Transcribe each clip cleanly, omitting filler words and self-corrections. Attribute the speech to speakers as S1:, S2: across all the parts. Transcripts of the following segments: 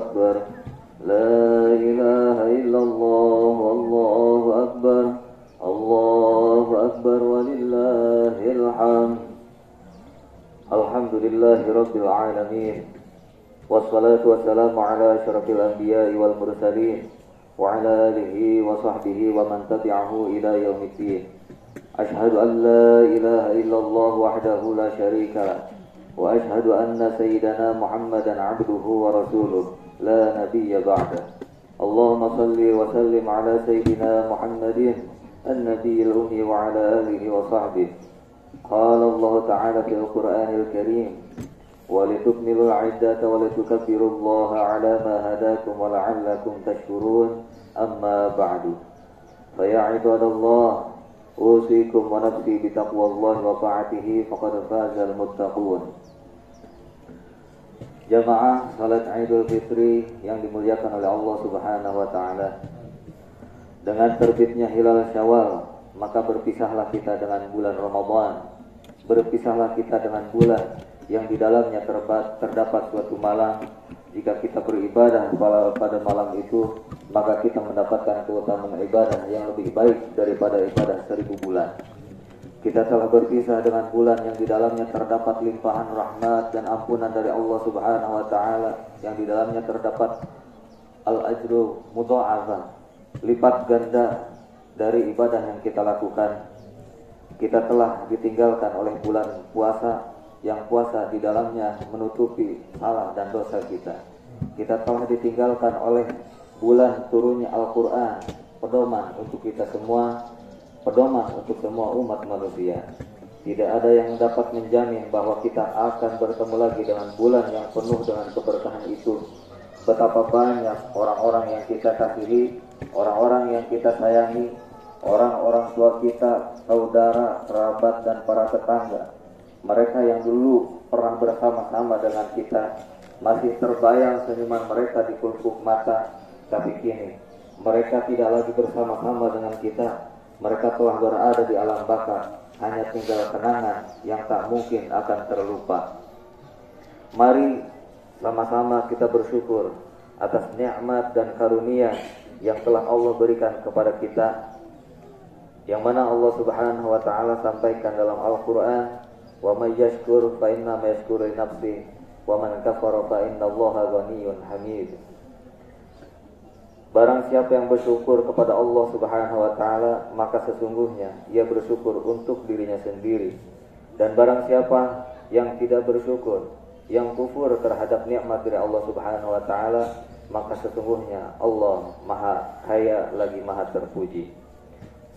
S1: أكبر لا إله إلا الله والله أكبر الله أكبر ولله الحمد الحمد لله رب العالمين والصلاة والسلام على أشرف الأنبياء والمرسلين وعلى آله وصحبه ومن تبعه إلى يوم الدين أشهد أن لا إله إلا الله وحده لا شريك له وأشهد أن سيدنا محمدا عبده ورسوله لا نبي بعده اللهم صل وسلم على سيدنا محمد النبي الأمي وعلى آله وصحبه قال الله تعالى في القرآن الكريم ولتكملوا العدة ولتكبروا الله على ما هداكم ولعلكم تشكرون أما بعد فيا عباد الله أوصيكم ونفسي بتقوى الله وطاعته فقد فاز المتقون. Jamaah salat Idul Fitri yang dimuliakan oleh Allah Subhanahu wa taala. Dengan terbitnya hilal Syawal, maka berpisahlah kita dengan bulan Ramadan. Berpisahlah kita dengan bulan yang di dalamnya terdapat suatu malam. Jika kita beribadah pada malam itu, maka kita mendapatkan keutamaan ibadah yang lebih baik daripada ibadah 1000 bulan. Kita telah berpisah dengan bulan yang di dalamnya terdapat limpahan rahmat dan ampunan dari Allah Subhanahu wa taala, yang di dalamnya terdapat al-ajru mudha'afah, lipat ganda dari ibadah yang kita lakukan. Kita telah ditinggalkan oleh bulan puasa, yang puasa di dalamnya menutupi salah dan dosa kita. Kita telah ditinggalkan oleh bulan turunnya Al-Quran, pedoman untuk kita semua, pedoman untuk semua umat manusia. Tidak ada yang dapat menjamin bahwa kita akan bertemu lagi dengan bulan yang penuh dengan keberkahan itu. Betapa banyak orang-orang yang kita kasihi, orang-orang yang kita sayangi, orang-orang tua kita, saudara, kerabat, dan para tetangga. Mereka yang dulu pernah bersama-sama dengan kita, masih terbayang senyuman mereka di kuluk mata. Tapi kini mereka tidak lagi bersama-sama dengan kita. Mereka telah berada di alam baka, hanya tinggal kenangan yang tak mungkin akan terlupa. Mari sama-sama kita bersyukur atas nikmat dan karunia yang telah Allah berikan kepada kita, yang mana Allah Subhanahu wa taala sampaikan dalam Al-Qur'an, "Wa may yashkur fa inna ma yashkuru li nafsi, wa man kafara fa innallaha ghaniyyun hamid." Barang siapa yang bersyukur kepada Allah Subhanahu wa taala, maka sesungguhnya ia bersyukur untuk dirinya sendiri. Dan barang siapa yang tidak bersyukur, yang kufur terhadap nikmat dari Allah Subhanahu wa taala, maka sesungguhnya Allah Maha Kaya lagi Maha Terpuji.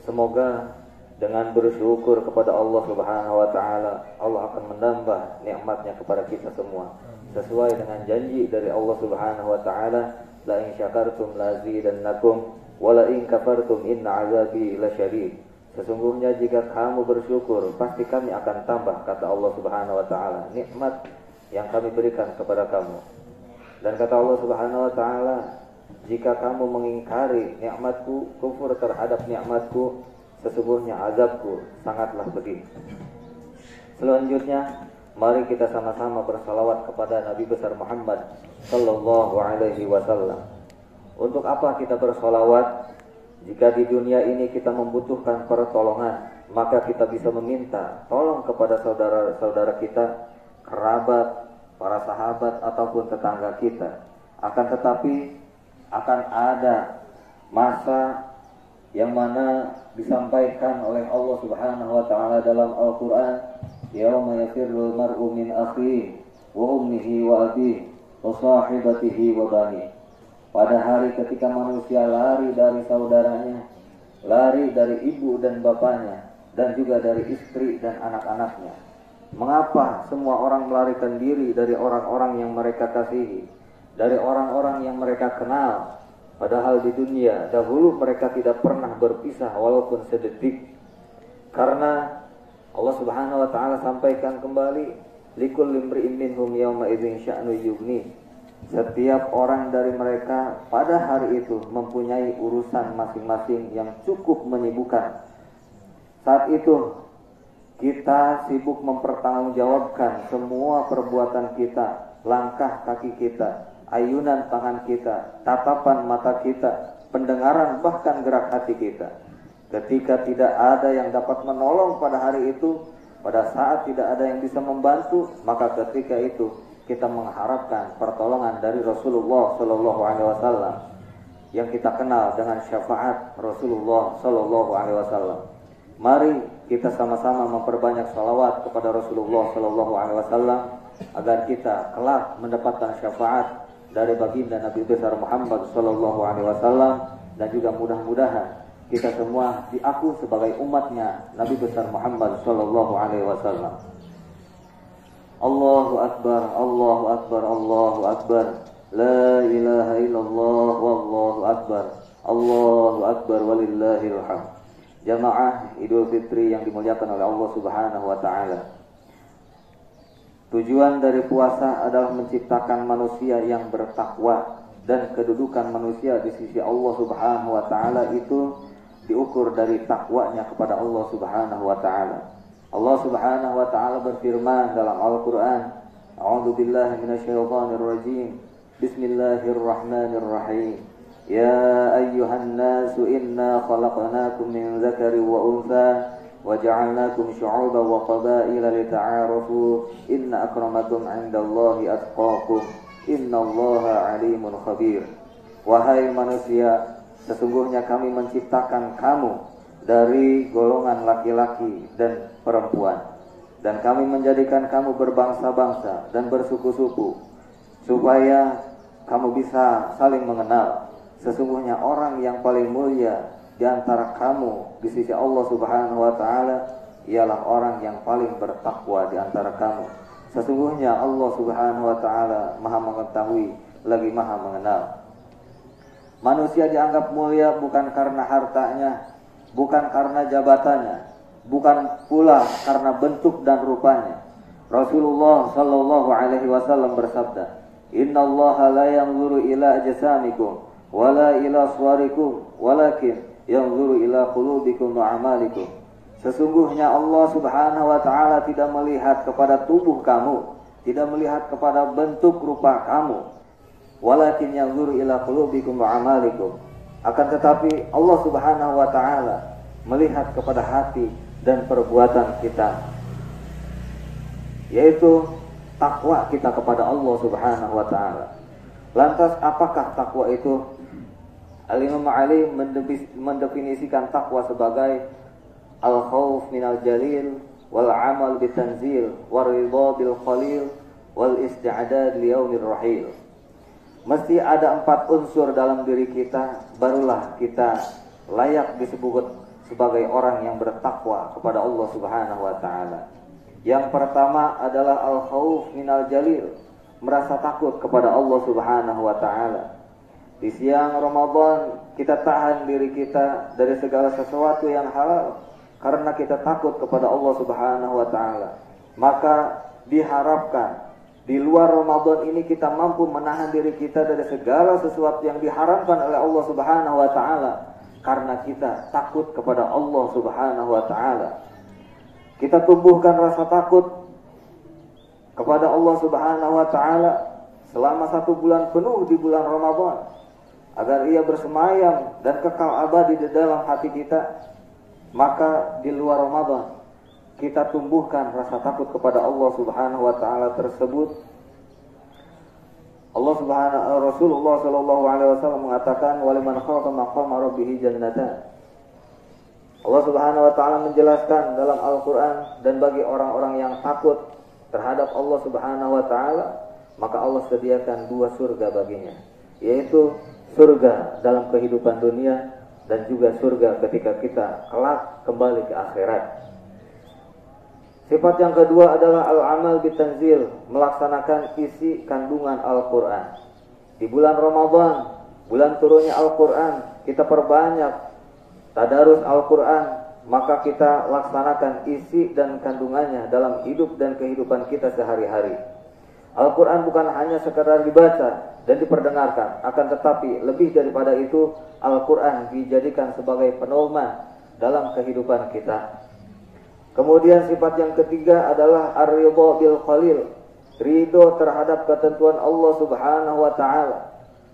S1: Semoga dengan bersyukur kepada Allah Subhanahu wa taala, Allah akan menambah nikmatnya kepada kita semua, sesuai dengan janji dari Allah Subhanahu wa taala, la in syakartum lazidannakum wa la in kafartum inna azabi lasyadid. Sesungguhnya jika kamu bersyukur, pasti kami akan tambah, kata Allah Subhanahu wa taala, nikmat yang kami berikan kepada kamu. Dan kata Allah Subhanahu wa taala, jika kamu mengingkari nikmatku, kufur terhadap nikmatku, sesungguhnya azabku sangatlah pedih. Selanjutnya, mari kita sama-sama bersalawat kepada Nabi besar Muhammad sallallahu alaihi wasallam. Untuk apa kita bersalawat? Jika di dunia ini kita membutuhkan pertolongan, maka kita bisa meminta tolong kepada saudara-saudara kita, kerabat, para sahabat, ataupun tetangga kita. Akan tetapi akan ada masa yang mana disampaikan oleh Allah Subhanahu wa taala dalam Al-Qur'an, yauma yafirrul mar'u min akhihi wa ummihi wa abihi wa sahibatihi wa bani. Pada hari ketika manusia lari dari saudaranya, lari dari ibu dan bapaknya, dan juga dari istri dan anak-anaknya. Mengapa semua orang melarikan diri dari orang-orang yang mereka kasihi, dari orang-orang yang mereka kenal? Padahal di dunia dahulu mereka tidak pernah berpisah walaupun sedetik. Karena Allah Subhanahu wa taala sampaikan kembali, likulli imri'in minhum yawma idzin sya'nu yughni. Setiap orang dari mereka pada hari itu mempunyai urusan masing-masing yang cukup menyibukkan. Saat itu kita sibuk mempertanggungjawabkan semua perbuatan kita, langkah kaki kita, ayunan tangan kita, tatapan mata kita, pendengaran bahkan gerak hati kita. Ketika tidak ada yang dapat menolong pada hari itu, pada saat tidak ada yang bisa membantu, maka ketika itu kita mengharapkan pertolongan dari Rasulullah Shallallahu Alaihi Wasallam yang kita kenal dengan syafaat Rasulullah Shallallahu Alaihi Wasallam. Mari kita sama-sama memperbanyak salawat kepada Rasulullah Shallallahu Alaihi Wasallam agar kita kelak mendapatkan syafaat dari baginda Nabi besar Muhammad Shallallahu Alaihi Wasallam, dan juga mudah-mudahan kita semua diaku sebagai umatnya Nabi besar Muhammad Shallallahu Alaihi Wasallam. Allahu Akbar, Allahu Akbar, Allahu Akbar. La ilaha illallah, wallahu akbar. Allahu Akbar, walillahil hamd. Jamaah Idul Fitri yang dimuliakan oleh Allah Subhanahu wa taala. Tujuan dari puasa adalah menciptakan manusia yang bertakwa, dan kedudukan manusia di sisi Allah Subhanahu wa taala itu diukur dari takwanya kepada Allah Subhanahu wa taala. Allah Subhanahu wa taala berfirman dalam Al-Qur'an, A'udzu billahi minasyaitonir rajim. Bismillahirrahmanirrahim. Ya ayyuhan nasu inna khalaqnakum min dzakarin wa untha wa ja'alnakum syu'uban wa qabaila lita'arafu inna akramakum 'indallahi atqakum innallaha 'alimun khabir. Wahai manusia, sesungguhnya kami menciptakan kamu dari golongan laki-laki dan perempuan, dan kami menjadikan kamu berbangsa-bangsa dan bersuku-suku supaya kamu bisa saling mengenal. Sesungguhnya orang yang paling mulia di antara kamu di sisi Allah Subhanahu wa taala ialah orang yang paling bertakwa di antara kamu. Sesungguhnya Allah Subhanahu wa taala Maha mengetahui lagi Maha mengenal. Manusia dianggap mulia bukan karena hartanya, bukan karena jabatannya, bukan pula karena bentuk dan rupanya. Rasulullah sallallahu alaihi wasallam bersabda, "Innallaha la yanzuru ila ajsamikum wala ila suwarikum walakin yanzuru ila qulubikum wa a'malikum." Sesungguhnya Allah Subhanahu wa taala tidak melihat kepada tubuh kamu, tidak melihat kepada bentuk rupa kamu, walakin yanzuru ila qulubikum wa a'malikum. Akan tetapi Allah Subhanahu wa taala melihat kepada hati dan perbuatan kita, yaitu takwa kita kepada Allah Subhanahu wa taala. Lantas apakah takwa itu? Al-Imam Ali mendefinisikan takwa sebagai al-khauf minal jalil wal amal bitanzil wal ridha bil qalil wal isti'dad li yaumir rahil. Mesti ada 4 unsur dalam diri kita, barulah kita layak disebut sebagai orang yang bertakwa kepada Allah Subhanahu wa taala. Yang pertama adalah al-khauf minal jalil, merasa takut kepada Allah Subhanahu wa taala. Di siang Ramadan kita tahan diri kita dari segala sesuatu yang halal karena kita takut kepada Allah Subhanahu wa taala. Maka diharapkan di luar Ramadan ini kita mampu menahan diri kita dari segala sesuatu yang diharamkan oleh Allah Subhanahu wa taala karena kita takut kepada Allah Subhanahu wa taala. Kita tumbuhkan rasa takut kepada Allah Subhanahu wa taala selama 1 bulan penuh di bulan Ramadan agar ia bersemayam dan kekal abadi di dalam hati kita. Maka di luar Ramadan kita tumbuhkan rasa takut kepada Allah Subhanahu wa taala tersebut. Rasulullah sallallahu alaihi wasallam mengatakan, "Waliman khafa maqama rabbih jannatan." Allah Subhanahu wa taala menjelaskan dalam Al-Qur'an, dan bagi orang-orang yang takut terhadap Allah Subhanahu wa taala, maka Allah sediakan 2 surga baginya, yaitu surga dalam kehidupan dunia dan juga surga ketika kita kelak kembali ke akhirat. Sifat yang kedua adalah al-amal bitanzil, melaksanakan isi kandungan Al-Qur'an. Di bulan Ramadan, bulan turunnya Al-Qur'an, kita perbanyak tadarus Al-Quran, maka kita laksanakan isi dan kandungannya dalam hidup dan kehidupan kita sehari-hari. Al-Quran bukan hanya sekedar dibaca dan diperdengarkan, akan tetapi lebih daripada itu, Al-Quran dijadikan sebagai pedoman dalam kehidupan kita. Kemudian sifat yang ketiga adalah ar-ridha bil qalil, ridho terhadap ketentuan Allah Subhanahu wa taala.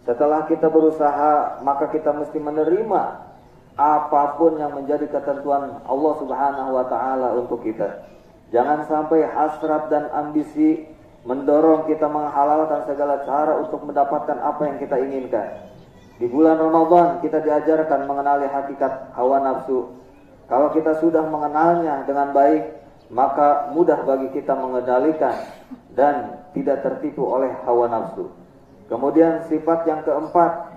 S1: Setelah kita berusaha, maka kita mesti menerima apapun yang menjadi ketentuan Allah Subhanahu wa taala untuk kita. Jangan sampai hasrat dan ambisi mendorong kita menghalalkan segala cara untuk mendapatkan apa yang kita inginkan. Di bulan Ramadan kita diajarkan mengenali hakikat hawa nafsu. Kalau kita sudah mengenalnya dengan baik, maka mudah bagi kita mengendalikan dan tidak tertipu oleh hawa nafsu. Kemudian sifat yang keempat,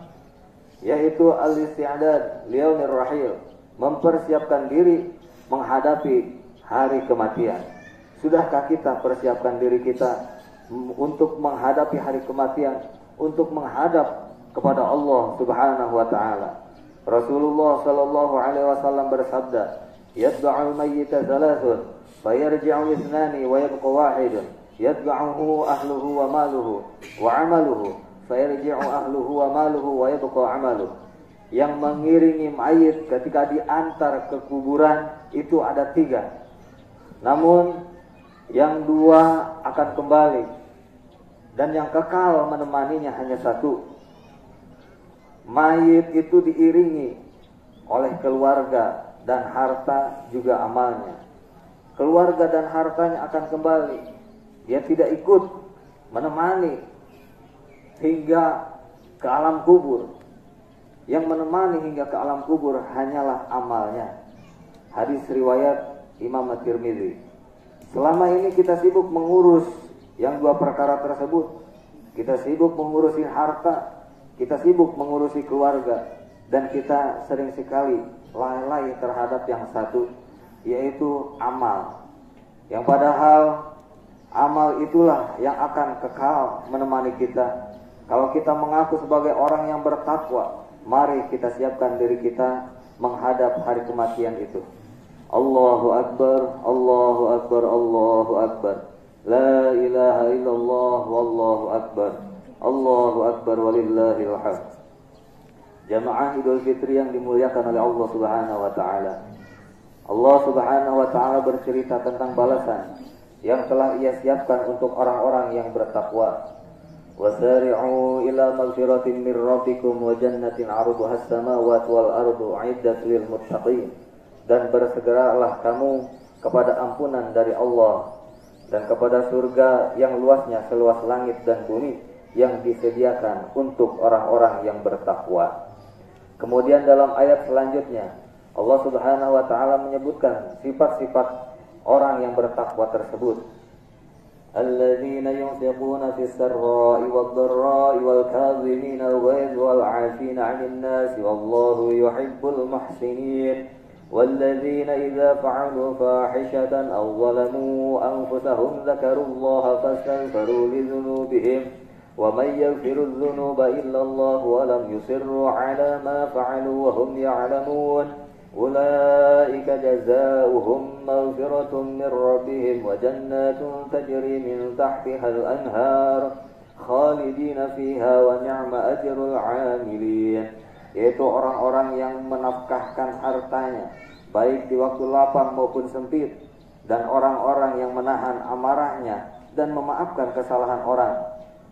S1: yaitu al-isti'dad liyaumir rahil, mempersiapkan diri menghadapi hari kematian. Sudahkah kita persiapkan diri kita untuk menghadapi hari kematian, untuk menghadap kepada Allah Subhanahu wa taala? Rasulullah sallallahu alaihi wasallam bersabda, "Yatba'ul mayyita thalathun, fayarji'u ithnani wa yabqa wahidun, yatba'uhu ahluhu wa maluhu wa 'amaluhu, fayarji'u ahluhu wa maluhu wa yabqa 'amaluhu." Yang mengiringi mayit ketika diantar ke kuburan itu ada 3. Namun yang 2 akan kembali dan yang kekal menemaninya hanya 1. Mayit itu diiringi oleh keluarga dan harta juga amalnya. Keluarga dan hartanya akan kembali. Dia tidak ikut menemani hingga ke alam kubur. Yang menemani hingga ke alam kubur hanyalah amalnya. Hadis riwayat Imam At-Tirmidzi. Selama ini kita sibuk mengurus yang 2 perkara tersebut. Kita sibuk mengurusi harta, kita sibuk mengurusi keluarga, dan kita sering sekali lalai terhadap yang 1, yaitu amal. Yang padahal amal itulah yang akan kekal menemani kita. Kalau kita mengaku sebagai orang yang bertakwa, mari kita siapkan diri kita menghadap hari kematian itu. Allahu Akbar, Allahu Akbar, Allahu Akbar. La ilaha illallah, wallahu akbar. Allahu Akbar walillahil hamd. Jamaah Idul Fitri yang dimuliakan oleh Allah Subhanahu wa taala. Allah Subhanahu wa taala bercerita tentang balasan yang telah Ia siapkan untuk orang-orang yang bertakwa. Wasari'u ila maghfiratin mir rabbikum wa jannatin 'arduha as-samawati wal ardu 'iddat lil muttaqin. Dan bersegeralah kamu kepada ampunan dari Allah dan kepada surga yang luasnya seluas langit dan bumi, yang disediakan untuk orang-orang yang bertakwa. Kemudian dalam ayat selanjutnya Allah Subhanahu wa taala menyebutkan sifat-sifat orang yang bertakwa tersebut. Alladzina yunfiquna fis sarra'i wad-dharra'i wal kadhimina al-ghayz wal 'afina 'anil nasi wallahu yuhibbul muhsinin. والذين إذا فعلوا فاحشة أو ظلموا أنفسهم ذكروا الله فاستغفروا لذنوبهم ومن يغفر الذنوب إلا الله ولم يصروا على ما فعلوا وهم يعلمون أولئك جزاؤهم مغفرة من ربهم وجنات تجري من تحتها الأنهار خالدين فيها ونعم أجر العاملين. Yaitu orang-orang yang menafkahkan hartanya baik di waktu lapang maupun sempit, dan orang-orang yang menahan amarahnya dan memaafkan kesalahan orang.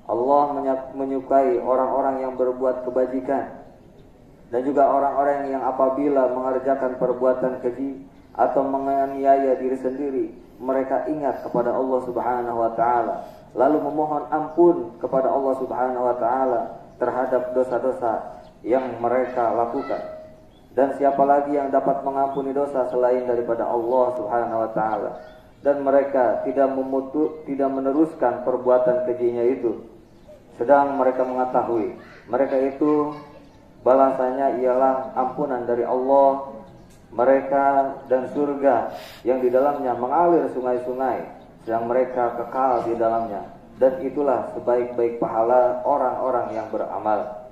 S1: Allah menyukai orang-orang yang berbuat kebajikan, dan juga orang-orang yang apabila mengerjakan perbuatan keji atau menganiaya diri sendiri, mereka ingat kepada Allah Subhanahu wa taala, lalu memohon ampun kepada Allah Subhanahu wa taala terhadap dosa-dosa yang mereka lakukan. Dan siapa lagi yang dapat mengampuni dosa selain daripada Allah Subhanahu wa taala? Dan mereka tidak meneruskan perbuatan kejinya itu, sedang mereka mengetahui mereka itu balasannya ialah ampunan dari Allah mereka dan surga yang di dalamnya mengalir sungai-sungai, sedang mereka kekal di dalamnya. Dan itulah sebaik-baik pahala orang-orang yang beramal.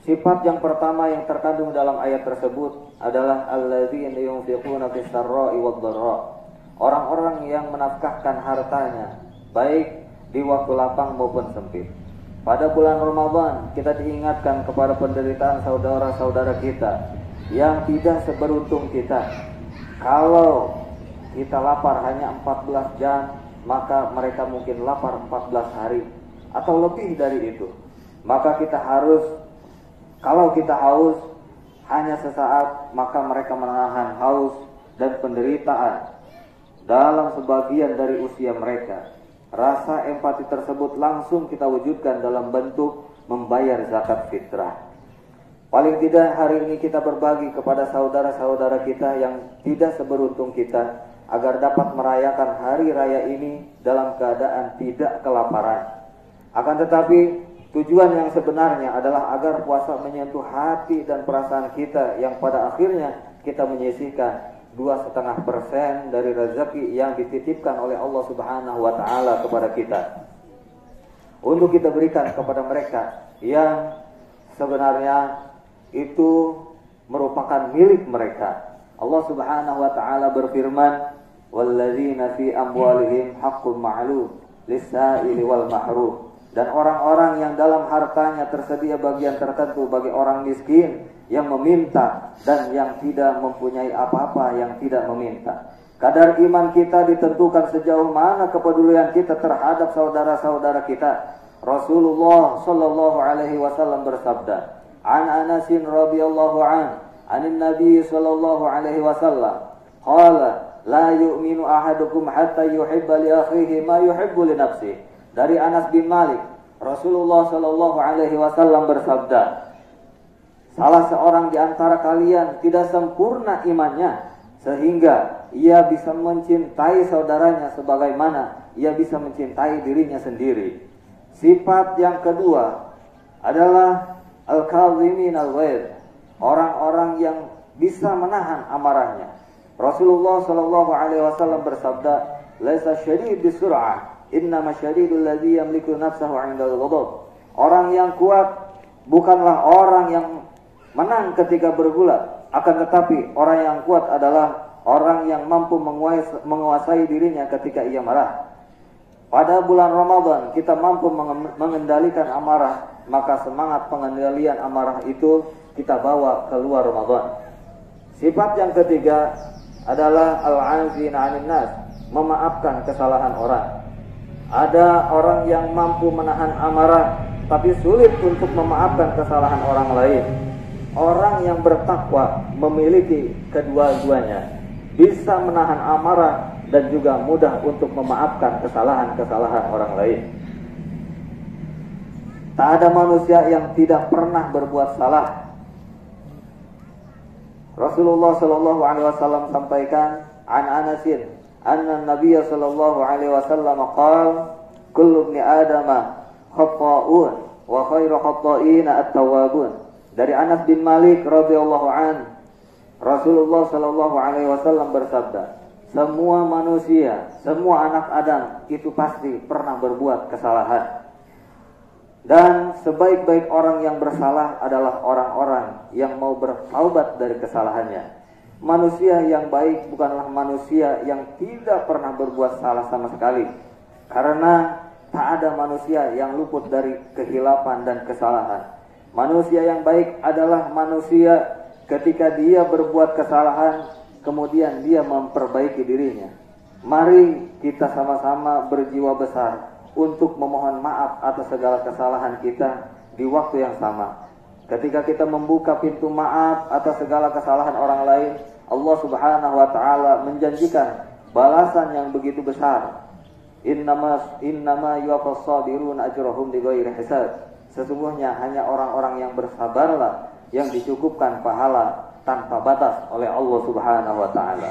S1: Sifat yang pertama yang terkandung dalam ayat tersebut adalah alladzina yunfiquna fis sarra'i wad-dharra. Orang-orang yang menafkahkan hartanya baik di waktu lapang maupun sempit. Pada bulan Ramadan kita diingatkan kepada penderitaan saudara-saudara kita yang tidak seberuntung kita. Kalau kita lapar hanya 14 jam, maka mereka mungkin lapar 14 hari atau lebih dari itu. Maka kita harus, kalau kita haus hanya sesaat, maka mereka menahan haus dan penderitaan dalam sebagian dari usia mereka. Rasa empati tersebut langsung kita wujudkan dalam bentuk membayar zakat fitrah. Paling tidak hari ini kita berbagi kepada saudara-saudara kita yang tidak seberuntung kita, agar dapat merayakan hari raya ini dalam keadaan tidak kelaparan. Akan tetapi tujuan yang sebenarnya adalah agar puasa menyentuh hati dan perasaan kita, yang pada akhirnya kita menyisihkan 2,5% dari rezeki yang dititipkan oleh Allah Subhanahu wa Ta'ala kepada kita, untuk kita berikan kepada mereka yang sebenarnya itu merupakan milik mereka. Allah Subhanahu wa Ta'ala berfirman, "Walladzina fi amwalihim haqqun ma'lum lis-sa'ili wal mahrum." Dan orang-orang yang dalam hartanya tersedia bagian tertentu bagi orang miskin yang meminta dan yang tidak mempunyai apa-apa yang tidak meminta. Kadar iman kita ditentukan sejauh mana kepedulian kita terhadap saudara-saudara kita. Rasulullah sallallahu alaihi wasallam bersabda, "An Anas radhiyallahu an, 'anin Nabi sallallahu alaihi wasallam, qala la yu'minu ahadukum hatta yuhibba li akhihi ma yuhibbu li nafsihi." Dari Anas bin Malik, Rasulullah sallallahu alaihi wasallam bersabda, salah seorang di antara kalian tidak sempurna imannya sehingga ia bisa mencintai saudaranya sebagaimana ia bisa mencintai dirinya sendiri. Sifat yang kedua adalah al-kadhimin al-ghaidh, orang-orang yang bisa menahan amarahnya. Rasulullah sallallahu alaihi wasallam bersabda, "Laisa syadid bisur'ah, innama syadidul ladzi yamliku nafsahu 'indal ghadab." Orang yang kuat bukanlah orang yang menang ketika bergulat, akan tetapi orang yang kuat adalah orang yang mampu menguasai dirinya ketika ia marah. Pada bulan Ramadan kita mampu mengendalikan amarah, maka semangat pengendalian amarah itu kita bawa keluar Ramadan. Sifat yang ketiga adalah al-'afina 'anil nas, memaafkan kesalahan orang. Ada orang yang mampu menahan amarah tapi sulit untuk memaafkan kesalahan orang lain. Orang yang bertakwa memiliki kedua-duanya, bisa menahan amarah dan juga mudah untuk memaafkan kesalahan-kesalahan orang lain. Tak ada manusia yang tidak pernah berbuat salah. Rasulullah sallallahu alaihi wasallam sampaikan, "An Anasin anna Nabiy sallallahu alaihi wasallam qala, kullu ibni adama khata'un wa khairu khata'ina at-tawwabun." Dari Anas bin Malik radhiyallahu an, Rasulullah sallallahu alaihi wasallam bersabda, semua manusia, semua anak Adam itu pasti pernah berbuat kesalahan. Dan sebaik-baik orang yang bersalah adalah orang-orang yang mau bertaubat dari kesalahannya. Manusia yang baik bukanlah manusia yang tidak pernah berbuat salah sama sekali, karena tak ada manusia yang luput dari kehilapan dan kesalahan. Manusia yang baik adalah manusia ketika dia berbuat kesalahan, kemudian dia memperbaiki dirinya. Mari kita sama-sama berjiwa besar untuk memohon maaf atas segala kesalahan kita di waktu yang sama. Ketika kita membuka pintu maaf atas segala kesalahan orang lain, Allah Subhanahu wa Ta'ala menjanjikan balasan yang begitu besar. Innama yuwaffas sabiruna ajrahum bighairi hisab. Sesungguhnya hanya orang-orang yang bersabarlah yang dicukupkan pahala tanpa batas oleh Allah Subhanahu wa Ta'ala.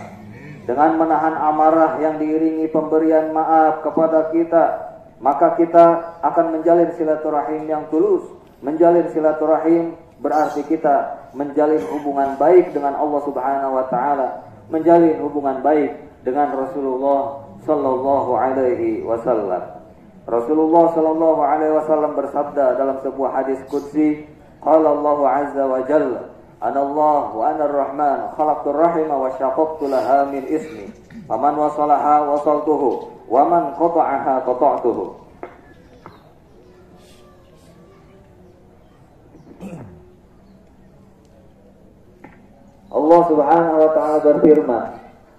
S1: Dengan menahan amarah yang diiringi pemberian maaf kepada kita, maka kita akan menjalin silaturahim yang tulus. Menjalin silaturahim berarti kita menjalin hubungan baik dengan Allah Subhanahu wa Ta'ala, menjalin hubungan baik dengan Rasulullah sallallahu alaihi wasallam. Rasulullah sallallahu alaihi wasallam bersabda dalam sebuah hadis qudsi, qala Allah azza wa jalla, "Ana Allah wa ana ar-Rahman, khalaqtur rahima wa syaqaqtu laha min ismi, faman wasalaha wasaltuhu, wa man qata'aha qata'tuhu." Allah Subhanahu wa Ta'ala berfirman,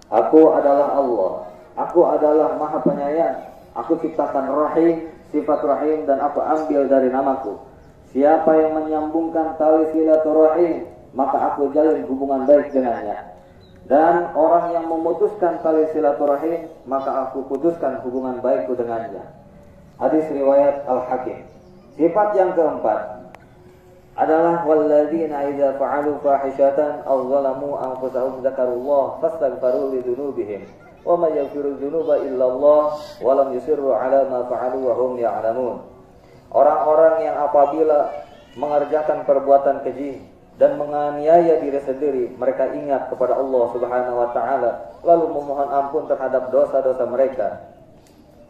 S1: "Aku adalah Allah, Aku adalah Maha Penyayang. Aku ciptakan Rahim, sifat Rahim, dan aku ambil dari namaku. Siapa yang menyambungkan tali silaturahim, maka aku jalin hubungan baik dengannya. Dan orang yang memutuskan tali silaturahim, maka aku putuskan hubungan baikku dengannya. Hadis riwayat Al-Hakim. Sifat yang keempat adalah walladzina idza fa'alu fahishatan aw zalamu anfusahum dzakarullah fastaghfiru lidzunubihim wa may yaghfiru dzunuba illallah wa lam yusirru 'ala ma fa'alu wa hum ya'lamun. Orang-orang yang apabila mengerjakan perbuatan keji dan menganiaya diri sendiri, mereka ingat kepada Allah Subhanahu wa taala lalu memohon ampun terhadap dosa-dosa mereka.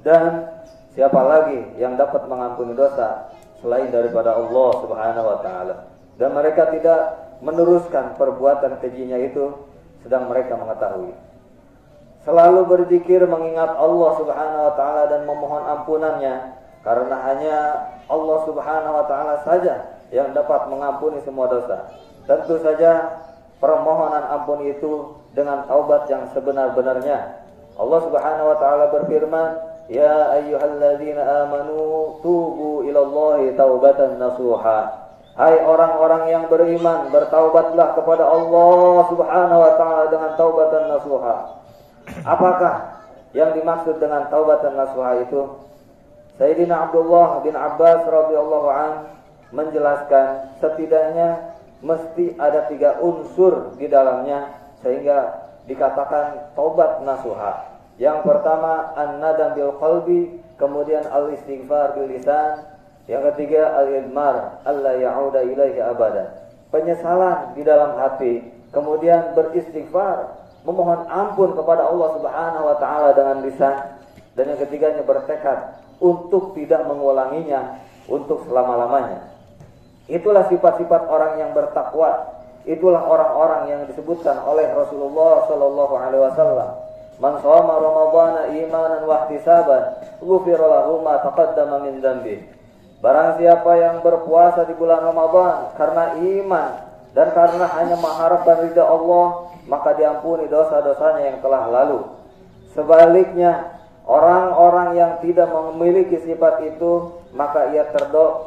S1: Dan siapa lagi yang dapat mengampuni dosa selain daripada Allah Subhanahu wa taala? Dan mereka tidak meneruskan perbuatan kejinya itu sedang mereka mengetahui. Selalu berzikir mengingat Allah Subhanahu wa taala dan memohon ampunannya, karena hanya Allah Subhanahu wa taala saja yang dapat mengampuni semua dosa. Tentu saja permohonan ampun itu dengan taubat yang sebenar-benarnya. Allah Subhanahu wa taala berfirman, "Ya ayyuhalladzina amanu tubu ilallahi taubatan nasuha." Hai orang-orang yang beriman, bertaubatlah kepada Allah Subhanahu wa taala dengan taubatan nasuha. Apakah yang dimaksud dengan taubatan nasuha itu? Sayyidina Abdullah bin Abbas radhiyallahu anhu menjelaskan setidaknya mesti ada 3 unsur di dalamnya sehingga dikatakan taubat nasuha. Yang pertama an-nadam bil qalbi, kemudian al-istighfar bil lisan, yang ketiga al-idmar alla ya'uda ilaihi abada. Penyesalan di dalam hati, kemudian beristighfar, memohon ampun kepada Allah Subhanahu wa taala dengan lisan, dan yang ketiganya bertekad untuk tidak mengulanginya untuk selama-lamanya. Itulah sifat-sifat orang yang bertakwa. Itulah orang-orang yang disebutkan oleh Rasulullah sallallahu alaihi wasallam, "Man shoma ramadhana imanan wa ihtisaban, ghufira lahu ma taqaddama min dzambi." Barang siapa yang berpuasa di bulan Ramadan karena iman dan karena hanya mengharapkan ridha Allah, maka diampuni dosa-dosanya yang telah lalu. Sebaliknya, orang-orang yang tidak memiliki sifat itu, maka ia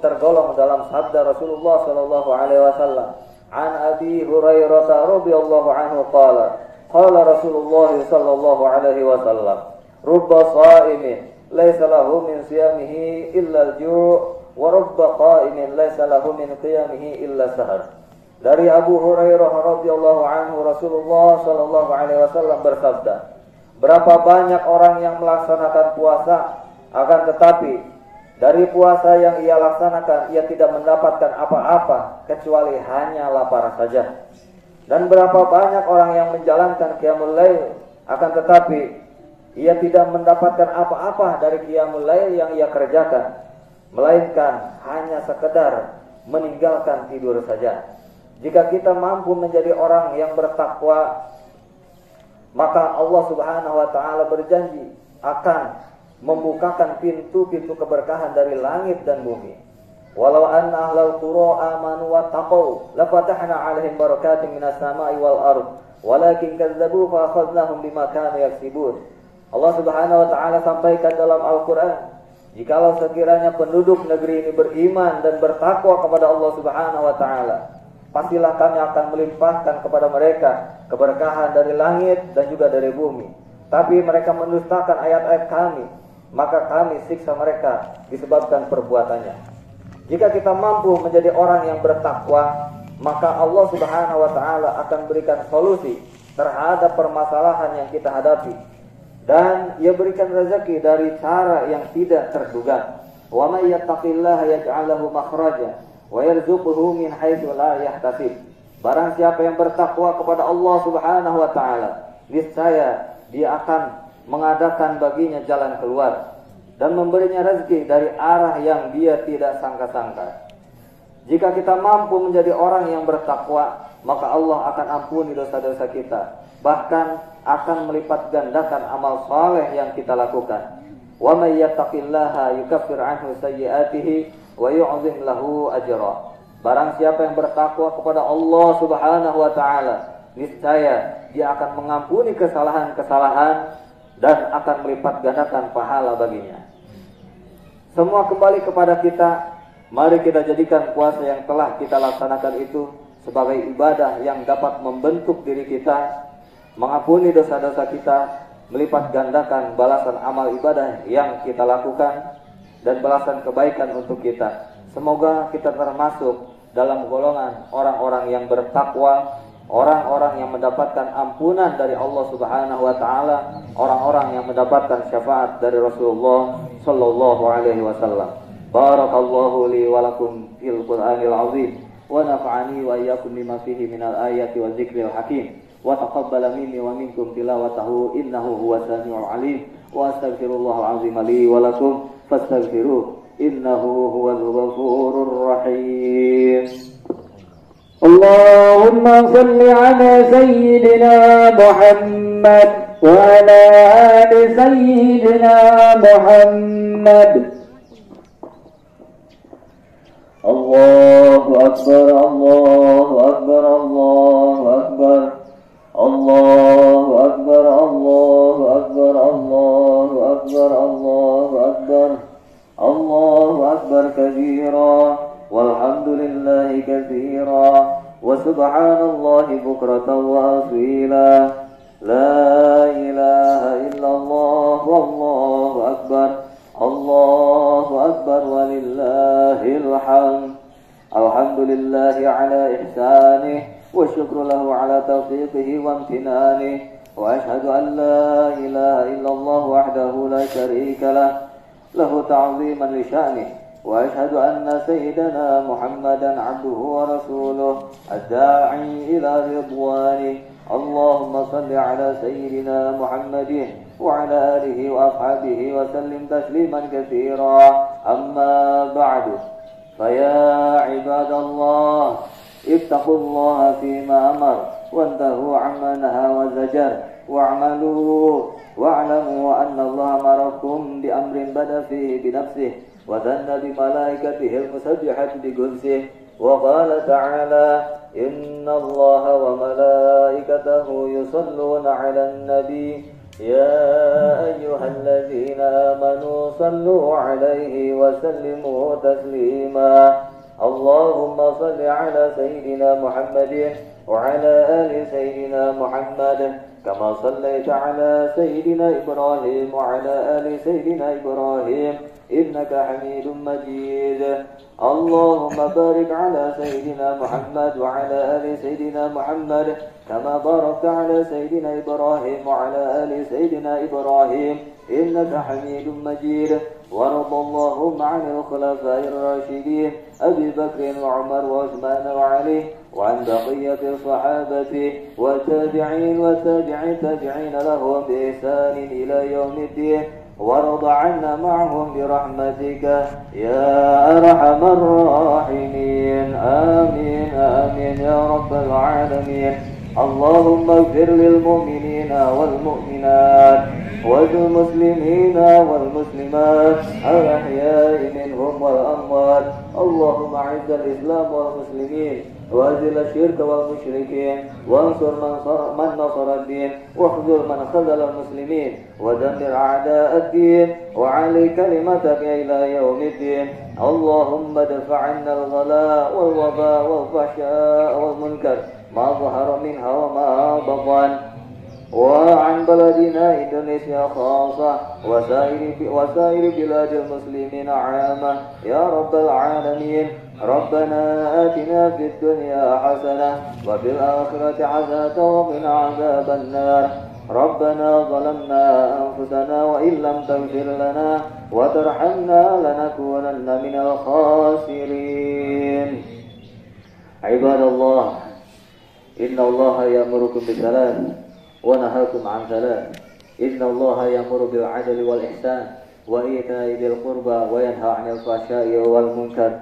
S1: tergolong dalam sabda Rasulullah sallallahu alaihi wasallam, "An Abi Hurairah radhiyallahu anhu qala, qala Rasulullah sallallahu alaihi wasallam, rubba sha'imin laisa lahu min siyamihi illa al-ju' wa rubba qa'imin laisa lahu min qiyamihi illa sahar." Dari Abu Hurairah radhiyallahu anhu, Rasulullah sallallahu alaihi wasallam bersabda, berapa banyak orang yang melaksanakan puasa, akan tetapi dari puasa yang ia laksanakan ia tidak mendapatkan apa-apa kecuali hanya lapar saja. Dan berapa banyak orang yang menjalankan qiyamul lail, akan tetapi ia tidak mendapatkan apa-apa dari qiyamul lail yang ia kerjakan, melainkan hanya sekedar meninggalkan tidur saja. Jika kita mampu menjadi orang yang bertakwa, maka Allah Subhanahu wa taala berjanji akan membukakan pintu-pintu keberkahan dari langit dan bumi. Walau anna ahlal qura amanu wattaqau lafatahna 'alaihim barakatin minas sama'i wal ard walakin kadzdzabu fa akhadnahum bima kanu yaksibun. Allah Subhanahu wa taala sampaikan dalam Al-Qur'an, jikalau sekiranya penduduk negeri ini beriman dan bertakwa kepada Allah Subhanahu wa taala, pastilah kami akan melimpahkan kepada mereka keberkahan dari langit dan juga dari bumi. Tapi mereka mendustakan ayat-ayat kami, maka kami siksa mereka disebabkan perbuatannya. Jika kita mampu menjadi orang yang bertakwa, maka Allah Subhanahu wa taala akan berikan solusi terhadap permasalahan yang kita hadapi, dan Ia berikan rezeki dari cara yang tidak terduga. Wa may yattaqillaha yaj'al lahu makhraja wa yarzuquhu min haitsu la yahtasib. Barang siapa yang bertakwa kepada Allah Subhanahu wa taala, niscaya Dia akan mengadakan baginya jalan keluar dan memberinya rezeki dari arah yang dia tidak sangka-sangka. Jika kita mampu menjadi orang yang bertakwa, maka Allah akan ampuni dosa-dosa kita, bahkan akan melipat gandakan amal saleh yang kita lakukan. Wa may yattaqillaha yukaffir anhu sayyi'atihi wa yu'zim lahu ajra. Barang siapa yang bertakwa kepada Allah Subhanahu wa taala, niscaya Dia akan mengampuni kesalahan-kesalahan dan akan melipat gandakan pahala baginya. Semua kembali kepada kita. Mari kita jadikan puasa yang telah kita laksanakan itu sebagai ibadah yang dapat membentuk diri kita, mengampuni dosa-dosa kita, melipat gandakan balasan amal ibadah yang kita lakukan, dan balasan kebaikan untuk kita. Semoga kita termasuk dalam golongan orang-orang yang bertakwa, orang-orang yang mendapatkan ampunan dari Allah Subhanahu wa taala, orang-orang yang mendapatkan syafaat dari Rasulullah sallallahu alaihi wasallam. Barakallahu li wa lakum fil Qur'anil azim wa nafa'ani wa iyyakum bima fihi minal ayati wa dzikril hakim wa taqabbala minni wa minkum tilawatahu innahu huwas samiul alim wa astaghfirullahal azim li wa lakum fastaghfiruh innahu huwal ghafurur rahim. Allahumma salli ala sayyidina Muhammad wa ala ali sayyidina Muhammad. Allahu akbar, Allahu akbar, Allahu akbar, Allahu akbar, Allahu akbar, Allahu akbar, Allahu akbar, Allahu akbar kabira, walhamdulillahi katsira, wa subhanallahi bukratan wa asila, la ilaha illallah, wallahu akbar, Allahu akbar walillahil hamd. Alhamdulillahi ala ihsanih wa syukru lahu ala tawfiqihi wa amtinanih, wa ashhadu an la ilaha illallah wahdahu la syarika lah, lahu ta'ziman li sya'nih, wa ashhadu anna sayyidana Muhammadan abduhu wa rasuluh ad-da'i ila ridwanih. Allahumma salli ala sayyidina Muhammadin wa ala alihi wa ashabihi wa sallim tasliman katsira. Amma ba'du, faya ibadallah, ittaqullaha fima amar wantahu amma naha wa zajar wa'malu wa'lamu anna Allah amarakum bi amrin bada fihi bi nafsihi wa dhanna bi malaikatihi al-musabbihati bi qudsihi wa qala ta'ala inna Allah wa malaikatahu yusalluna 'alan nabi ya ayyuhalladzina amanu sallu 'alaihi wa sallimu taslima. Allahumma salli 'ala sayyidina Muhammadin wa 'ala ali sayyidina Muhammad kama sallaita 'ala sayyidina Ibrahim wa 'ala ali sayyidina Ibrahim innaka Hamidum Majid. Allahumma barik 'ala sayyidina Muhammad wa 'ala ali sayyidina Muhammad kama barakta 'ala sayyidina Ibrahim wa 'ala ali sayyidina Ibrahim innaka Hamidum Majid. وارض اللهم عن الخلفاء الراشدين أبي بكر وعمر وعثمان وعلي وعن بقية الصحابة والتابعين والتابعين لهم بإحسان إلى يوم الدين وارض عنا معهم برحمتك يا أرحم الراحمين. آمين آمين يا رب العالمين. اللهم اغفر للمؤمنين والمؤمنات والمسلمين والمسلمات الأحياء منهم والأموات. اللهم أعز الإسلام والمسلمين وأذل الشرك والمشركين وانصر من نصر الدين واخذل من خذل المسلمين ودمر أعداء الدين وعلي كلمتك إلى يوم الدين. اللهم ادفع عنا الغلاء والوباء والفحشاء والمنكر ما ظهر منها وما بطن وعن بلدنا إندونيسيا خاصة وسائر بلاد المسلمين عامة يا رب العالمين. ربنا آتنا في الدنيا حسنة وفي الآخرة حسنة وقنا عذاب النار. ربنا ظلمنا أنفسنا وإن لم تغفر لنا وترحمنا لنكونن من الخاسرين. عباد الله إن الله يأمركم بالصلاة ونهاكم عن ثلاث. إن الله يأمر بالعدل والإحسان وإيتاء ذي القربى وينهى عن الفحشاء والمنكر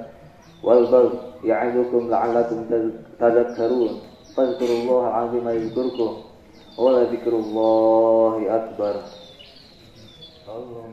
S1: والبغي يعظكم لعلكم تذكرون. فاذكروا الله العظيم يذكركم ولذكر الله أكبر. الله